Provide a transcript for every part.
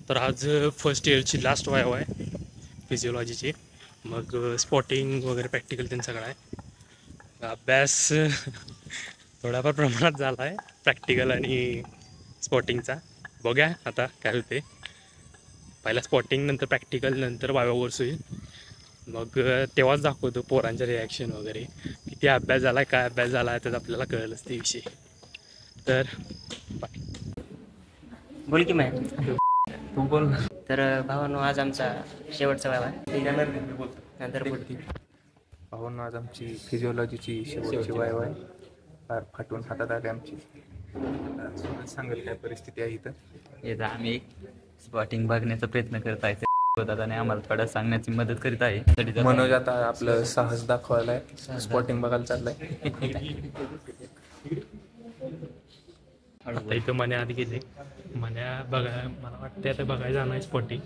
तर आज first इयरची last Y आहे फिजिओलॉजीची. मग स्पॉटिंग वगैरे प्रॅक्टिकल त्यांचं सगळं आहे. अभ्यास थोड्याफार प्रमाणात झाला आहे प्रॅक्टिकल आणि स्पॉटिंगचा. बघूया आता काय होते. पहिला स्पॉटिंग, नंतर प्रॅक्टिकल, नंतर वायवावर्स होईल. मग तेव्हाच दाखवतो पोरांचं रिॲक्शन वगैरे, किती अभ्यास झाला आहे, काय अभ्यास झाला आहे, तर आपल्याला कळलंच ते विषय. तर बोल की माय तू बोल. तर भावानो, आज आमचा शेवटचा वाय आहे. नंतर भावांनो, आज आमची फिजिओलॉजीची शेवटची वाय आहे. फार फाटून हातात आले आमची. सांगेल काय परिस्थिती आहे इथं. येतं आम्ही स्पॉटिंग बघण्याचा प्रयत्न करत आहे आणि आम्हाला थोडं सांगण्याची मदत करीत आहे. मनोज आता आपलं साहस दाखवायलाय, स्पॉटिंग बघायला चाललाय. आता इथं मन्या आधी गेले. मन्या बघाय, मला वाटतं आता बघायला जाणार आहे स्पॉटिंग.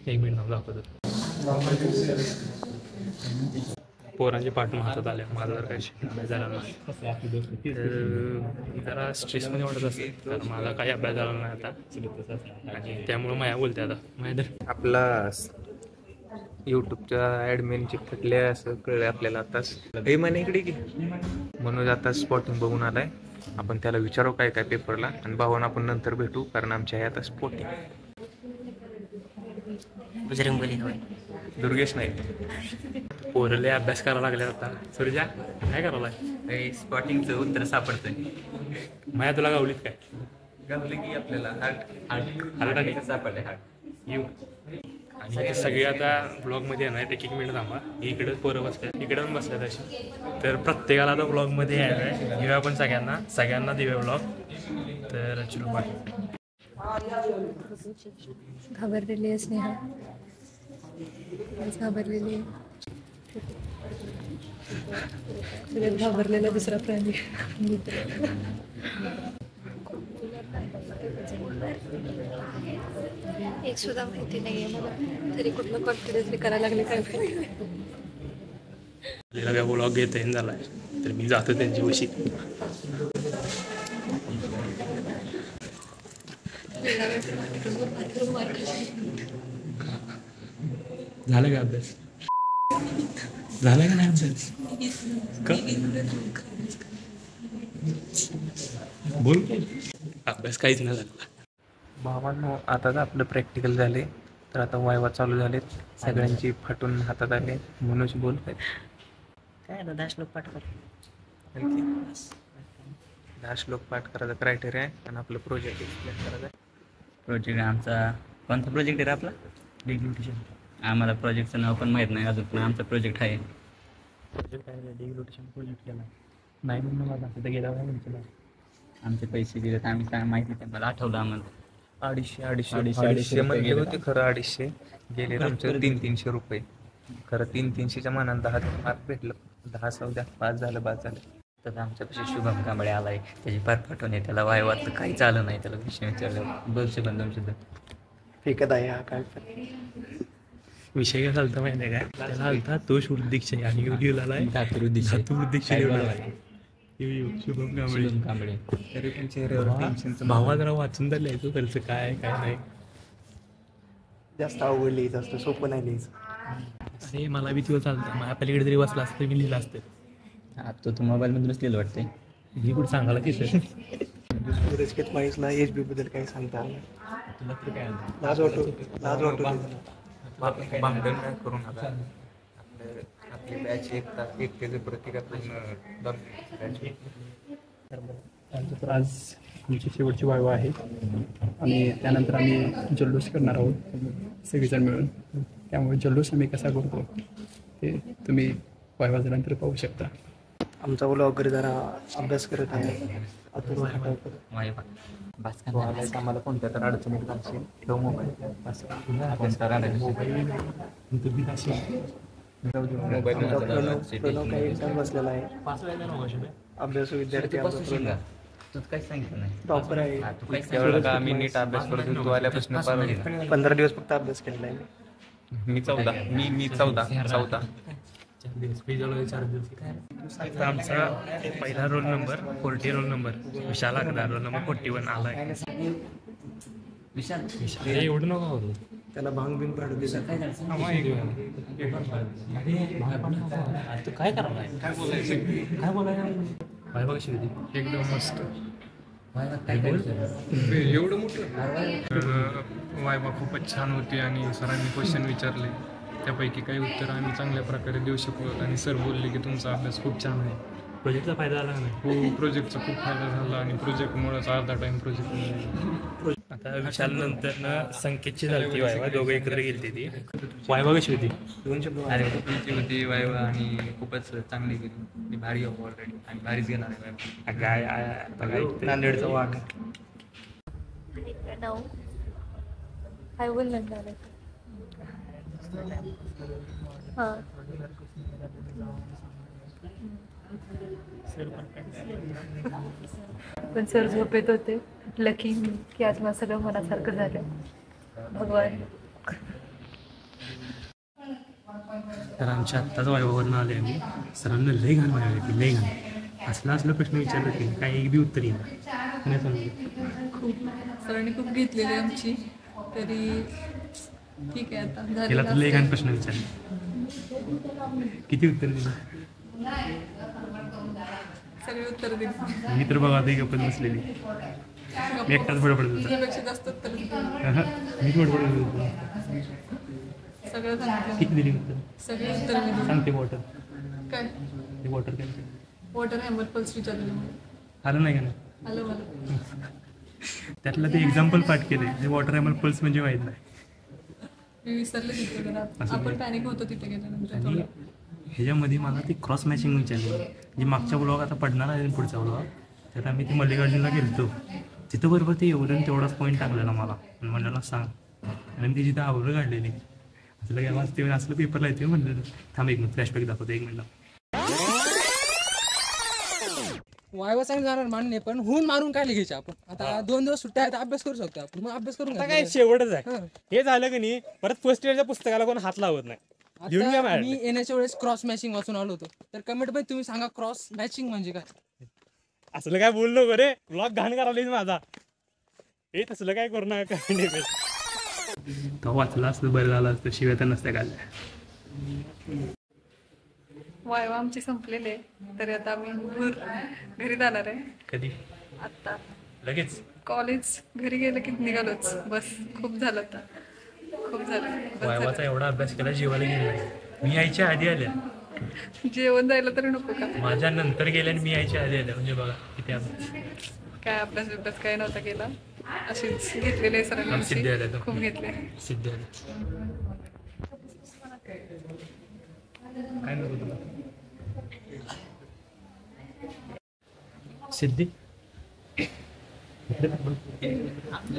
1 मिनिट दाखवतो. पोरांचे पाठ हातात आले. माझा जर काही अभ्यास झाला नाही तर जरा स्ट्रेसमध्ये वाटत असेल, कारण माझा काही अभ्यास झाला नाही आता, आणि त्यामुळं माया बोलते आता. माया आपला यूट्यूबच्या ॲडमिनचे फटले असं कळलं आपल्याला आताच. हे म्हणे इकडे की मनोज आता स्पॉटिंग बघून आलाय. आपण त्याला विचारू काय काय पेपरला, आणि भावांना आपण नंतर भेटू, कारण आमच्या आहे आता स्पॉटिंग. बजरंगबली होय. दुर्गेश नाही. पोरले अभ्यास करायला लागले आता. सुरजा काय करायला? स्पॉटिंगचं उत्तर सापडतंय. माया तुला गावलीत काय? गावले की आपल्याला हार्ट सापडले. येऊ. आणि हे सगळे आता ब्लॉगमध्ये येणार. 1 मिनिट थांबा. इकडं पोरं बसतात, इकडं पण बसतात अशी. तर प्रत्येकाला आता ब्लॉगमध्ये यायला आहे. देऊया आपण सगळ्यांना देऊया ब्लॉग. तर चलो बाय. घाबरलेली आहे स्नेहा, घाबरलेली आहे. सगळ्यात घाबरलेला दुसरा प्राणी एक सुद्धा माहिती नाही आहे मला, तरी कुठलं कॉन्फिडन्सली करायला लागले काय आपल्याला ब्लॉग घेता येईन झाला आहे, तर मी जातो त्यांची वशी. झालं का अभ्यास? झाला का नाही अभ्यास? बोल. अभ्यास काहीच नाही झाला. भावांनो, आता आपलं प्रॅक्टिकल झाले, तर आता वायवा चालू झालेत. सगळ्यांची फाटून हातात आले. मनोज बोल काय. काय ना 10 श्लोक पाठ कर. 10 श्लोक पाठ करायचा क्रायटेरिया आहे, आणि आपलं प्रोजेक्ट एक्सप्लेन करायचं आहे. प्रोजेक्ट आमचा कोणता प्रोजेक्ट आहे आपला? डिग्लोटेशन. आम्हाला प्रोजेक्टचं नाव पण माहीत नाही अजून, पण आमचा प्रोजेक्ट आहे. प्रोजेक्ट आहे, डिग्लोटेशन प्रोजेक्ट केला नाही म्हणून मला तिथं गेला नाही. आमचे पैसे दिलेत आम्ही, काय माहिती नाही, मला आठवलं आम्हाला. 250 म्हणले होते खरं. 250 गेले आमचं 300 रुपये. खरं 300च्या मानानं 10 मार्क भेटलं. 10 सौद्या 5 झालं, 5 झालं. तर आमच्यापाशी शुभम कांबळे आलाय, त्याची पार पाठवणे. त्याला वायवाचं काही चालू नाही. त्याला विषय विचारलं बोलशे बंधून सुद्धा फेकत आहे हा काय. विषय काय चालतं माहिती आहे काय? त्याला आलता तो शुद्धीक्षा आणि युला शुभम कांबळे. तरी पण चेहऱ्यावर टेन्शनचं भावा जरा वाचून तर लिहायचं त्याचं काय काय नाही. जास्त अवघड लिहायचं असतं, सोपं नाही लिहायचं. अरे मला बी तिथं चालतं. माझ्या पलीकडे जरी वाचला असतं मी लिहिलं असतं. आता तू मोबाईलमधूनच लिहिलं वाटतंय. ही कुठं सांगायला की सर सूरज माहीतला HB बद्दल काही सांगता आलं तुला तर काय लाज वाटू भांडण नाही करून आता आपली बॅच एकतेचं प्रत्येकातून तर आज आमची शेवटची वायवा आहे, आणि त्यानंतर आम्ही जल्लोष करणार आहोत सगळेजण मिळून. त्यामुळे जल्लोष आम्ही कसा करतो ते तुम्ही वायवा झाल्यानंतर पाहू शकता. आमचा ब्लॉगर जरा अभ्यास करत आहे. आम्हाला कोणत्या तर अडचणीत घालशील, ठेव मोबाईल. प्रणव काही एक्झाम बसलेला आहे. अभ्यास विद्यार्थी तू काही सांगितलं नाही. टॉपर आहे. आम्ही नीट अभ्यास करतो. तू आल्यापासून 15 दिवस फक्त अभ्यास केलेला आहे. मी 14. आमचा पहिला रोल नंबर 40 रोल नंबर विशाल आगदा रोल नंबर 41 आलाय. विशाल अरे एवढं नका करू. त्याला भांग बिंग पाडू दे. काय झालं? अरे तू काय करणार काय बोलायचं काय बघा शिवती एकदम मस्त. काय बोल एवढं मोठं वायबा खूपच छान होती आणि सरांनी क्वेश्चन विचारले त्यापैकी काही उत्तर आम्ही चांगल्या प्रकारे देऊ शकलो आणि सर बोलले की तुमचा अभ्यास खूप छान आहे. प्रोजेक्टचा फायदा झाला का नाही? हो प्रोजेक्टचा खूप फायदा झाला आणि प्रोजेक्टमुळेच अर्धा टाइम प्रोजेक्ट. आता विशाल नंतर ना संकेतची झाली वायवा दोघं एकत्र गेली ती वायवा कशी होती? अरे तुमची होती वायवा आणि खूपच चांगली गेली मी भारी हो ऑलरेडी आणि भारीच घेणार आहे वायवा. नांदेडचा वाघ नाव काय बोलणार आहे हां पण सर झोपेत होते लकी की आज मला सगळं मनासारखं झालं भगवान. तर आमच्या आत्ताच वायवावरनं आले आम्ही सरांना लई घाण वायवा येते लई घाण असलं प्रश्न विचारलं की काही एक बी उत्तर येणार नाही समजलं. खूप सरांनी खूप घेतलेली आमची तरी ठीक आहे आता त्याला तर लई झालं. घाण प्रश्न विचारले किती उत्तर दिलं सगळे उत्तर दिली मी तर बघा आता गप्पत बसलेली मी एकटाच बडबडत होता. तुझ्यापेक्षा जास्त उत्तर दिली. मी बडबडत होतो. सगळं सांगितलं किती दिली उत्तर सगळे उत्तर दिली. सांगते वॉटर काय ते वॉटर काय वॉटर हॅमर पल्स विचारलेलं मला. आलं नाही का नाही आलं मला त्यातलं ते एक्झाम्पल पाठ केले जे वॉटर ॲमल पल्स म्हणजे माहीत नाही. मी विसरले तिथे जरा असं आपण नाही. पॅनिक होतो तिथे गेल्यानंतर आणि थोडं. ह्याच्यामध्ये मला ते क्रॉस मॅचिंग विचारली जी मागच्या ब्लॉग आता पडणार आहे पुढचा ब्लॉग तर आम्ही ते मल्लिकार्जुनला गेलो तिथं बरोबर ते एवढं तेवढाच पॉईंट टाकलेला मला आणि म्हणलं सांग आणि मी तिची आवडं काढलेली असलं काय वाचते असलं पेपरला येते म्हणलं थांब एक मिनिट फ्लॅशबॅक दाखवतो एक मिनिट. वायवा चांगली जाणार मान्य पण होऊन मारून काय लिहायचे आपण आता 2 दिवस सुट्ट्या आहेत अभ्यास करू शकतो आपण मग अभ्यास करून आता काय शेवटच आहे हे झालं की नाही परत फर्स्ट इयरच्या पुस्तकाला कोण हात लावत नाही. घेऊन घ्या आता मॅडम. मी येण्याच्या वेळेस क्रॉस मॅचिंग वाचून आलो होतो तर कमेंट मध्ये तुम्ही सांगा क्रॉस मॅचिंग म्हणजे काय. असलं काय बोललो नको रे ब्लॉग घाण करायला माझा हे तसलं काय करू नका तो वाचला असतं बरं झालं असतं शिव्या तर नसत्या काढल्या. वायवा आमची संपलेले तरी आता आम्ही घरी जाणार आहे. कधी आता लगेच कॉलेज घरी गेलं की निघालोच बस खूप झालं आता खूप झालं बस वायवाचा झालं. एवढा अभ्यास केला जेवायला गेला नाही. मी यायच्या आधी आल्या जेवण जायला तरी नको का माझ्या नंतर गेल्या आणि मी यायच्या आधी आल्या म्हणजे बघा किती अभ्यास. काय अभ्यास काय नव्हता केला अशीच घेतलेले सिद्धी आल्या सरांनी तर. खूप घेतले. सिद्ध आल्या काय नको तुला सिद्धी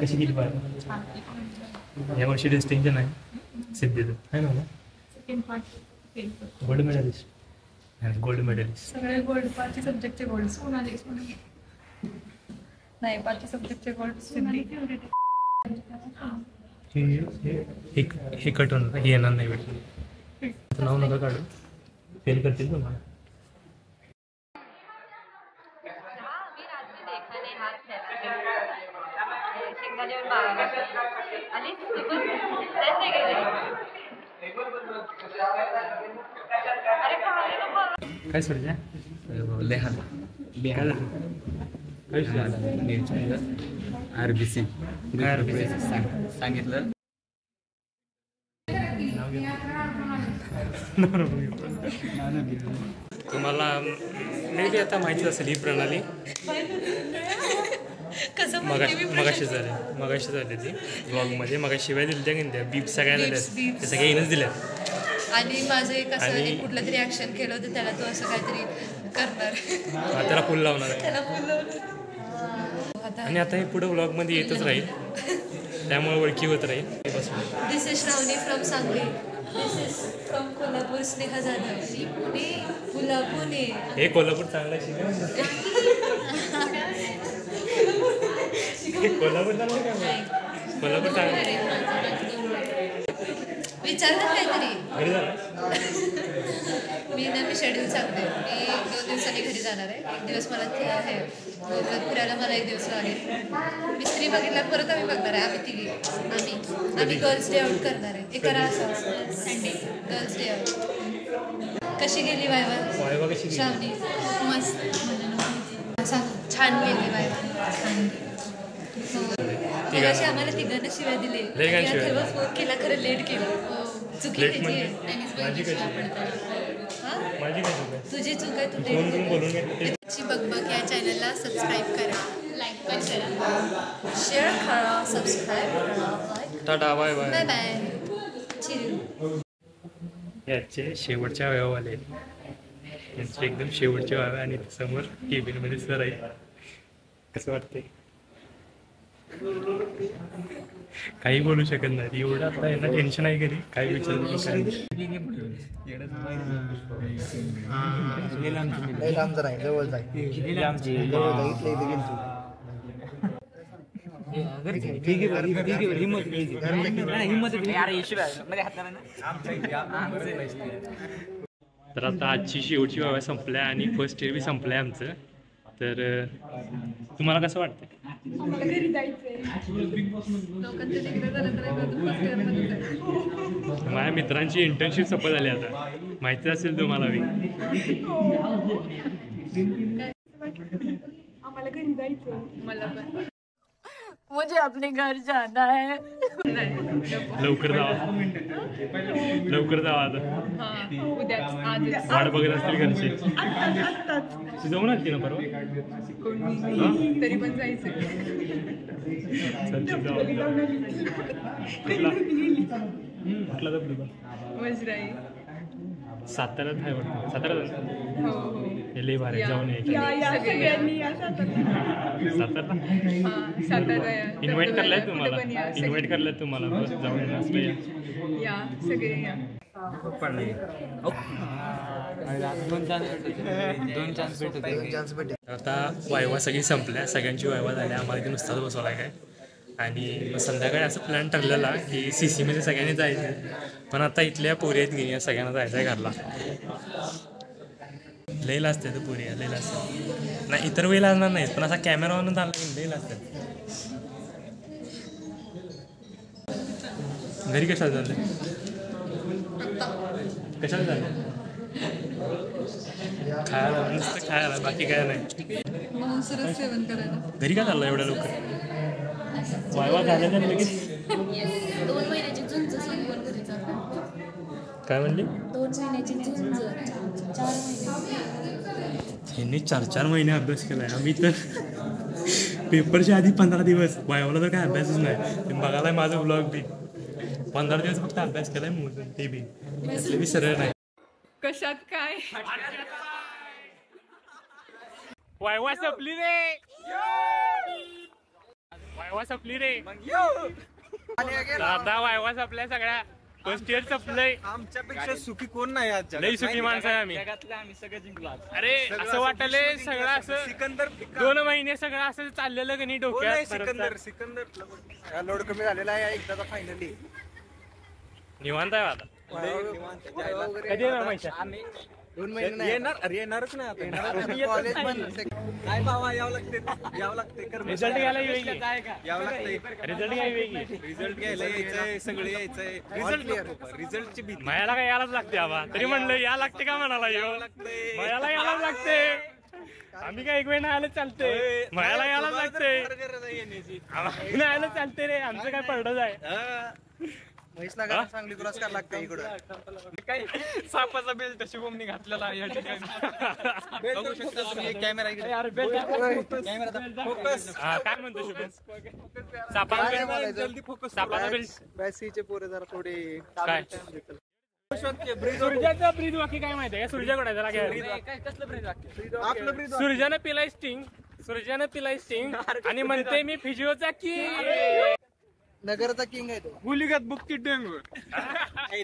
कशी गेली पाहिजे या वर्षी डिस्टिंक्शन आहे सिद्धीचं आहे ना गोल्ड मेडलिस्ट आणि गोल्ड मेडलिस्ट सगळे गोल्ड 5 सब्जेक्टचे गोल्ड नाही 5 सब्जेक्टचे गोल्ड सिद्धी. हे कट होणार हे येणार नाही भेटलं नाव नका काढू फेल करतील तुम्हाला. काय सोडल्या लेहान काय झालं काय RBC काय RBC? सांगितलं तुम्हाला मे बी आता माहितीच असेल ही प्रणाली मगाशी झाली ती ब्लॉगमध्ये मगाशी शिवाय दिली त्या की त्या बीप सगळ्या झाल्या त्या सगळ्या येणंच दिल्या आणि माझं एक असं आणि- एक कुठलं तरी ऍक्शन केलं होतं त्याला तो असं काहीतरी करणार त्याला फुल लावणार आहे त्याला फुलं आता आणि आता हे पुढे ब्लॉगमध्ये येतच राहील त्यामुळे ओळखी होत राहील बस. This is Shravani from Sangli this is from Kolhapur Sneha Jadhav Pune Pune हे कोल्हापूर चांगलं शिकाय कोल्हापूर चांगलं काय कोल्हापूर चांगलं विचारतात काहीतरी. घरी झालं मी शेड्यूल सांगते. मी 2 दिवसांनी घरी जाणार आहे. एक दिवस मला आहे गोव्यात फिरायला, मला 1 दिवस लागेल. मी स्त्री बघितला, परत आम्ही बघणार आहे. आम्ही तिघी आम्ही गर्ल्स डे आउट करणार आहे. एक करा असं संडे गर्ल्स डे आउट. कशी गेली वायवा कशी गेली? श्रावणी? मस्त. छान गेली वायवा. अशी आम्हाला तिघांना शिव्या दिले. तेव्हा फोन केला, खरं लेट केला. चुकी माझी तुझी चूक आहे. तुझी बघ या चॅनलला सबस्क्राईब करा, लाईक पण करा, शेअर करा, सबस्क्राईब करा. Tata bye bye. Bye bye. Chiru. याचे शेवटच्या वयावाले यांचे एकदम शेवटचे व्हावे आणि समोर केबिनमध्ये सर आहे. कसं वाटतंय? काही बोलू शकत नाही एवढं. आता यांना टेन्शन आहे घरी, काही विचारू तर आता आजची शेवटची वावा संपल्या आणि फर्स्ट इयर बी संपलंय आमचं. तर तुम्हाला कसं वाटतं? माझ्या मित्रांची इंटर्नशिप सफल झाली आता, माहिती असेल तुम्हाला बी. आम्हाला घरी जायचं. मला पण मुझे अपने घर जाना है. लवकर जावा, लवकर जावा आता. वाट बघत असतील घरचे. तू जाऊन आली ना परवा? तरी पण जायचं. कुठला धबधबा? साताऱ्यात आहे वाटतं. साताऱ्यात लई भारी, जाऊन सातारा इन्व्हाइट करलाय तुम्हाला, इन्व्हाइट करलाय तुम्हाला. बस जाऊन येणं असलं या सगळे या. आता वायवा सगळी संपल्या, सगळ्यांची वायवा झाल्या. आम्हाला इथे नुसताच बसवला काय. आणि मग संध्याकाळी असं प्लॅन ठरलेला की CC मध्ये सगळ्यांनी जायचं. पण आता इथल्या पोरी आहेत की सगळ्यांना जायचं आहे घरला. लई लाजते तर पोरी लई लाजते. नाही इतर वेळी लाजणार नाहीत, पण असा कॅमेरा ऑन झाला लई लाजतात. घरी कशाला झालं? कशाला झालं? खायला, नुसतं खायला, बाकी काय नाही. सेवन करायला. घरी का चाललं एवढ्या लवकर? वायवा झाल्या तर लगेच 2 महिन्याची झुंज संपवून घरी जातो. काय म्हणली? 2 महिन्याची झुंज. 4 महिने. यांनी 4 महिने अभ्यास केलाय. आम्ही तर पेपरच्या आधी 15 दिवस. वायवाला तर काय अभ्यासच नाही. ते बघायला माझं ब्लॉग बी 15 दिवस फक्त अभ्यास केलाय मोजून. ते बी सरळ नाही. कशात काय? वायवा संपली रे, वायवा संपली रे. दादा वायवा संपल्या सगळ्या. फर्स्ट इयर संपलंय. आमच्यापेक्षा सुखी कोण नाही आज. लई सुखी माणसं आहे आम्ही. आम्ही सगळं जिंकलो. अरे असं वाटलंय सगळं असं सिकंदर 2 महिने सगळं असं चाललेलं की नाही डोक्यात. सिकंदर लोड कमी झालेला आहे एकदाचा फायनली. निवांत आहे आता. कधी येणार माहिती? 2 महिने येणारच नाही आता. कॉलेज पण काय भावा यावं लागते रिझल्ट घ्यायला वेगळी, यावं लागते. रिझल्ट घ्यायला वेगळी, रिझल्ट घ्यायला यायचंय, सगळे यायचंय. रिझल्टची भीती. मायाला काय यायलाच लागते आबा. तरी म्हणलं या लागते का म्हणाला येऊ लागते. मायाला यायलाच लागते. आम्ही काय एक वेळ नाही आलं चालते. मायाला यायलाच लागते. नाही आलं चालते रे. आमचं काय पडलं आहे. चांगली क्रॉस करायला लागते इकडं. काय सापाचा बेल्ट शुभमनी घातलेला आहे या ठिकाणी. बघू शकता तुम्ही कॅमेरा फोकस. काय म्हणतो शुभम? सापाचा जल्दी फोकस. सापाचा बेल्ट. बॅसीचे पोरे जरा थोडे काय सुरजाचा ब्रीद वाक्य काय माहिती आहे का? सुरजा कडे जरा कसलं ब्रीद वाक्य? आपलं ब्रीद. सुरजानं पिलाय स्टिंग, सुरजानं पिलाय स्टिंग आणि म्हणते मी फिजिओचा की नगरचा किंग आहे तो. गुलिगत बुक्की डेंगू.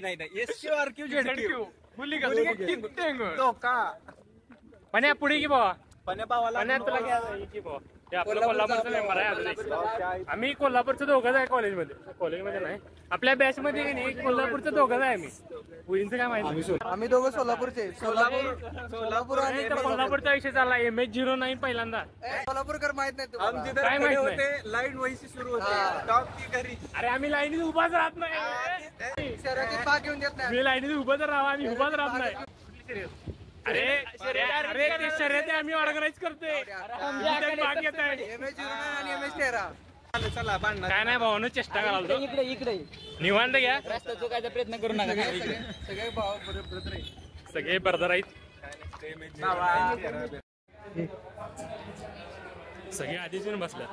नाही SQRQ ZQ गुलिगत बुक्की डेंगू. तो का पण्या पुढे की बाबा? पण्या भावाला पण्या तुला घ्या की बाबा. ते आपलं कोल्हापूरचा मेंबर आहे अजून एक. आम्ही कोल्हापूरचं दोघंच आहे कॉलेजमध्ये नाही. आपल्या बॅच मध्ये नाही कोल्हापूरचं दोघंच आहे आम्ही. पुरींचं काय माहिती. आम्ही दोघं सोलापूरचे. सोलापूर आणि कोल्हापूरचा विषय चालला MH09 पहिल्यांदा. सोलापूरकर माहित नाही आमची काय माहित नाही. लाईन वैसी सुरू होते टॉप की घरी. अरे आम्ही लाईनीत उभाच राहत नाही. शर्यतीत भाग घेऊन देत नाही. मी लाईनीत उभाच राहा आम्ही उभाच राहत नाही. अरे ते शर्यती आम्ही ऑर्गनाईज करतोय. भाग घेत आहे. आणि MS13. काय नाही भावानं चेष्टा कराल तो. इकडे निवांत घ्या. रस्ता चुकायचा प्रयत्न करू नका. सगळे भाव बरोबर आहे. सगळे बरदर आहेत. सगळे आधीच येऊन बसल्या.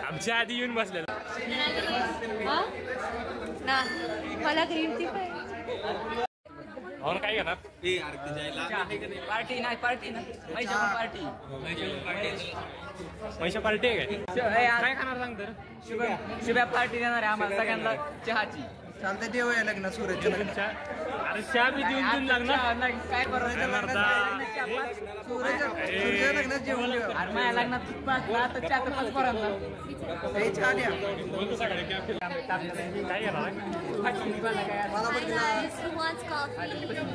आमच्या आधी येऊन बसल्या. ना मला ग्रीन टी पाहिजे. भाऊन काय घेणार. पार्टी नाही पार्टी पैशा पार्टी आहे काय खाणार सांग तर. शुभ्या पार्टी देणार आहे आम्हाला सगळ्यांना चहाची. चालतं देव आहे लग्न सूरजच्या लग्न. अरे चहा बी देऊन लागणार. काय सूरजच्या लग्नात जेवण घेऊ. माझ्या लग्नात हे छान या. काय घेणार. मला पण तिला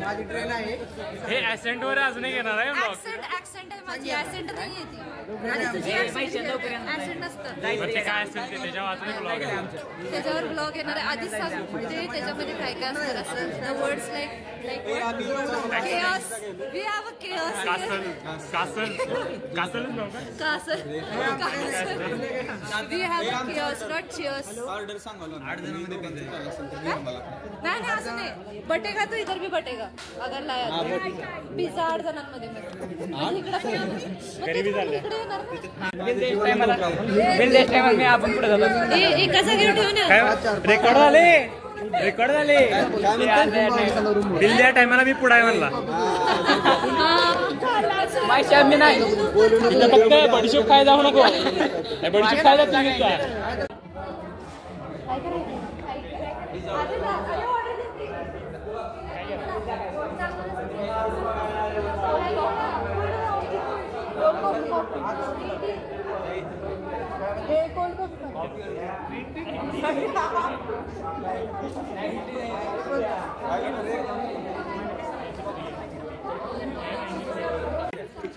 माझी ट्रेन आहे. हे ऍसेंट वर अजूनही घेणार आहे ब्लॉग. ऍक्सेंट आहे माझी. ऍसेंट नाही येते. ऍसेंट नसतं. ते काय असेल ते त्याच्या वाचून ब्लॉग आहे. त्याच्यावर ब्लॉग येणार आहे. आधीच सांगू म्हणजे त्याच्यामध्ये काय काय असणार असं. Words like chaos. We have a chaos. Castle Castle. We have a chaos, not cheers. Order सांगा 8 जणांमध्ये पण नाही असं नाही. बटेगा तो इधर भी बटेगा अगर लाया पिझ्झा 8 जणांमध्ये. एका जागेवर ठेवून रेकॉर्ड झाले. बिल द्या टायमाला मी पुढे म्हणला. इथं फक्त बडीशोप खाय जाऊ नको. बडीशोप खाय जात.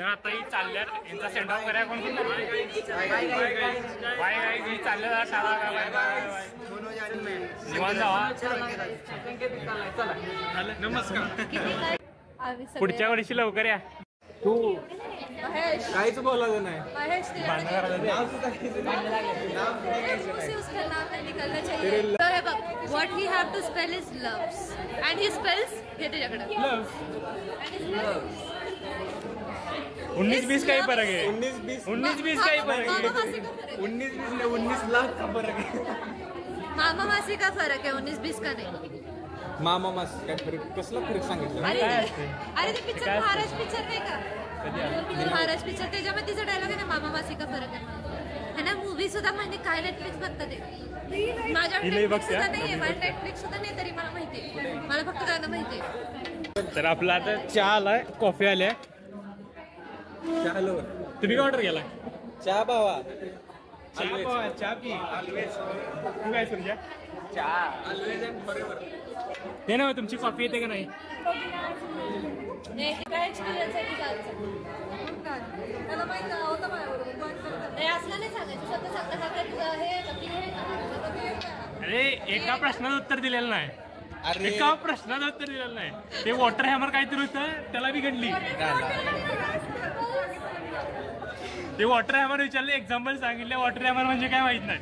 आता ही चालल्या यांचा सेंड ऑफ करा. कोण चालल्या निवांत जावा. नमस्कार. पुढच्या वर्षी लवकर या. तू काहीच बोलायचं नाही. What he have to spell is loves and he spells हे त्याच्याकडे 19-20 काही फरक आहे. 19-20 काही फरक आहे. 19 लाख का फरक है. मामा मासी का फरक है. 19-20 का नहीं. मामा मास काय फरक. कसला फरक सांगितलं. अरे ते पिक्चर महाराज पिक्चर नाही का. महाराज पिक्चर त्याच्यामध्ये तिचा डायलॉग आहे ना मामा मासी का फरक आहे ना. मूवी सुद्धा म्हणजे काय नेटफ्लिक्स बघतात ते. माझ्या नेटफ्लिक्स सुद्धा नाहीये. माझ्या नेटफ्लिक्स सुद्धा नाही तरी मला माहितीये. मला फक्त गाणं माहितीये. तर आपला आता चहा आलाय. कॉफी आल्या. तुम्ही काय ऑर्डर केला. चहा बावा. चहा पी. तू काय सुरजा. ते ना तुमची कॉफी येते का नाही. काय एक्सपिरियन्स आहे त्याला माहित होतं माझ्याबरोबर. असलं नाही सांगायचं. स्वतः सांगता अरे एका प्रश्नाचं उत्तर दिलेलं नाही. एका प्रश्नाचं उत्तर दिलेलं नाही. ते वॉटर हॅमर काहीतरी होतं त्याला बी गणली. ते वॉटर हॅमर विचारले. एक्झाम्पल सांगितले. वॉटर हॅमर म्हणजे काय माहित नाही.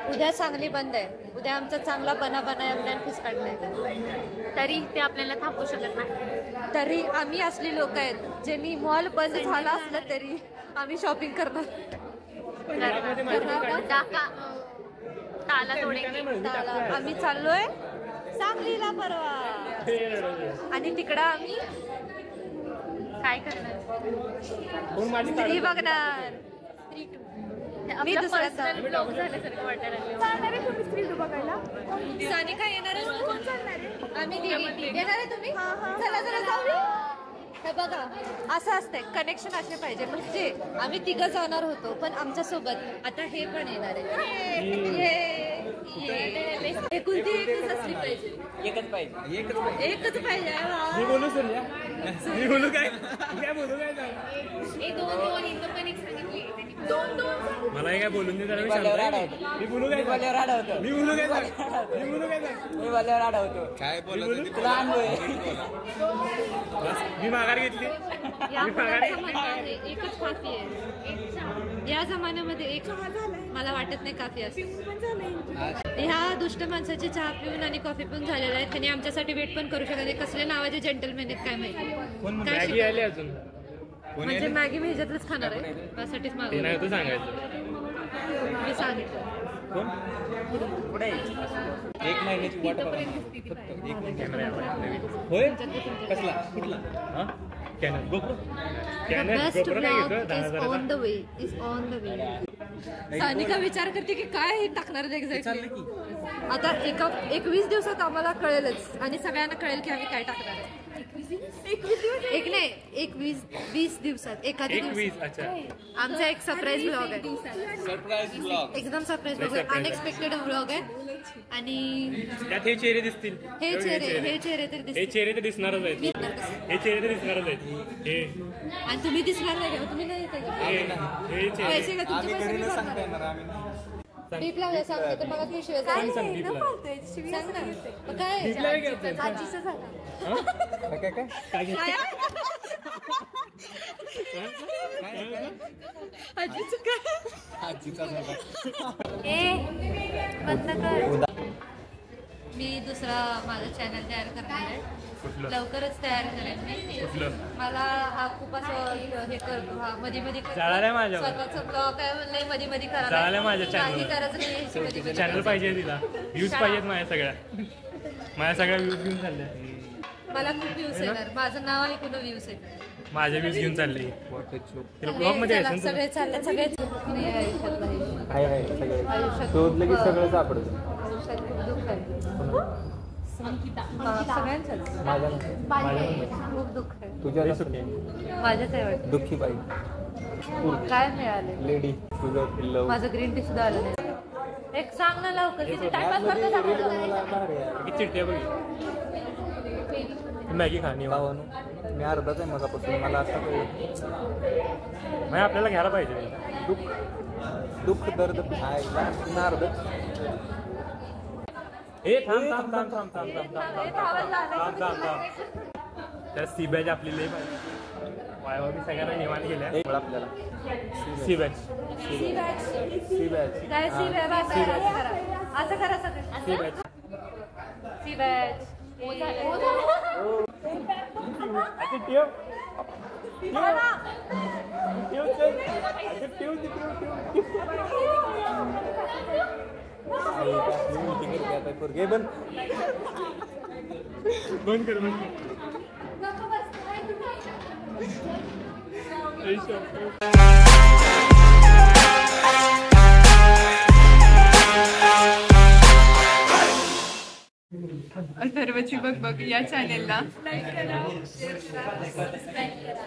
उद्या सांगली बंद आहे. उद्या आमचा चांगला बना प्लॅन फिसकाडलाय. तरी ते आपल्याला थांबवू शकत नाही. तरी आम्ही असली लोक आहेत ज्यांनी मॉल बंद झाला असलं तरी आम्ही शॉपिंग करणार. आम्ही चाललोय सांगलीला परवा. आणि तिकडं आम्ही काय करणार. स्त्री बघणार. मी दुसऱ्यांदा ब्लॉग झाल्यासारखं वाटायला लागलं. सानिका येणार आहे ना? आम्ही येणार आहे तुम्ही चला जरा जाऊया. हे बघा असं असतंय कनेक्शन असले पाहिजे म्हणजे आम्ही तिघं जाणार होतो पण आमच्या सोबत आता हे पण येणार आहे. एकुलती एकच असली पाहिजे. एकच पाहिजे. एकच पाहिजे. मी बोलू सर मी बोलू काय बोलू काय दोन इथं पण एक सांगितली दोन मला काय बोलून दे जरा. मी बोलू काय मी बोलू काय काय बोलत मी माघार घेतली. या मुलांचं म्हणणं आहे एकच काफी आहे. या जमान्यामध्ये एक मला वाटत नाही काफी असं. ह्या दुष्ट माणसाची चहा पिऊन आणि कॉफी पिऊन झालेला आहे. त्यांनी आमच्यासाठी वेट पण करू शकत नाही. कसले नावाचे जेंटलमॅन आहेत काय माहिती. काय मॅगी आली अजून म्हणजे मॅगी मी ह्याच्यातच खाणार आहे त्यासाठीच मागवलं. नाही तू सांगायचं. मी सांगितलं एक महिन्याची वाट बघा होय कसला कुठला best blog is on the way Sanika विचार करते की काय हे टाकणार एक्झॅक्टली. आता 21 दिवसात आम्हाला कळेलच आणि सगळ्यांना कळेल की आम्ही काय टाकणार आहे. 20 दिवसात एखाद्या दिवसात आमचा एक सरप्राईज ब्लॉग आहे. एकदम सरप्राईज ब्लॉग आहे. अनएक्सपेक्टेड ब्लॉग आहे आणि त्यात हे चेहरे दिसतील. हे चेहरे तर तर दिसणारच आहेत. हे चेहरे तर दिसणारच आहेत. हे आणि तुम्ही दिसणार नाही का? तुम्ही नाही येत पैसे का तुमचे पैसे मी भरणार. बीप लावलं सांग तर मला काही शिवाय सांग ना मग काय आजीचं सांग आजीचं काय बंद कर. मी दुसरा माझा चॅनल तयार करणार आहे. लवकरच तयार करेन मी. मला हा खूप असं हे करतो हा मध्ये स्वतःचा ब्लॉग आहे म्हणलं मध्ये करायला माझ्या काही करायचं नाही. चॅनल पाहिजे तिला. व्ह्यूज पाहिजेत माझ्या सगळ्या व्ह्यूज घेऊन चालल्या. मला खूप व्ह्यूज येणार. माझं नाव ऐकून व्ह्यूज येणार. माझे व्ह्यूज घेऊन चालले. ब्लॉग मध्ये सगळे चालले सगळेच शोधलं की सगळं सापडत. आयुष्यात खूप दुःख आहे. सगळ्यांच्याच खूप दुःख आहे. तुझ्या माझ्याच आहे वाटतं. दुःखी बाई काय मिळाले लेडी तुझं पिल्लव माझं ग्रीन टी सुद्धा आलं नाही. एक सांग ना लवकर किती टाइमपास करतो चिडते बघ. मॅगी खाणी मी अर्धाच आहे मगापासून मला असं आपल्याला घ्यायला पाहिजे. दुःख दर्द आहे अर्ध. ए थांब तर सी बॅच आपली लई पाहिजे. वायवा मी सगळ्यांना निवांत गेल्या आपल्याला सी बॅच असं करा सगळं सी बॅच सी बॅच बंद कर अथर्वची बघ या चॅनेलला लाईक करा, शेअर करा, सबस्क्राईब करा.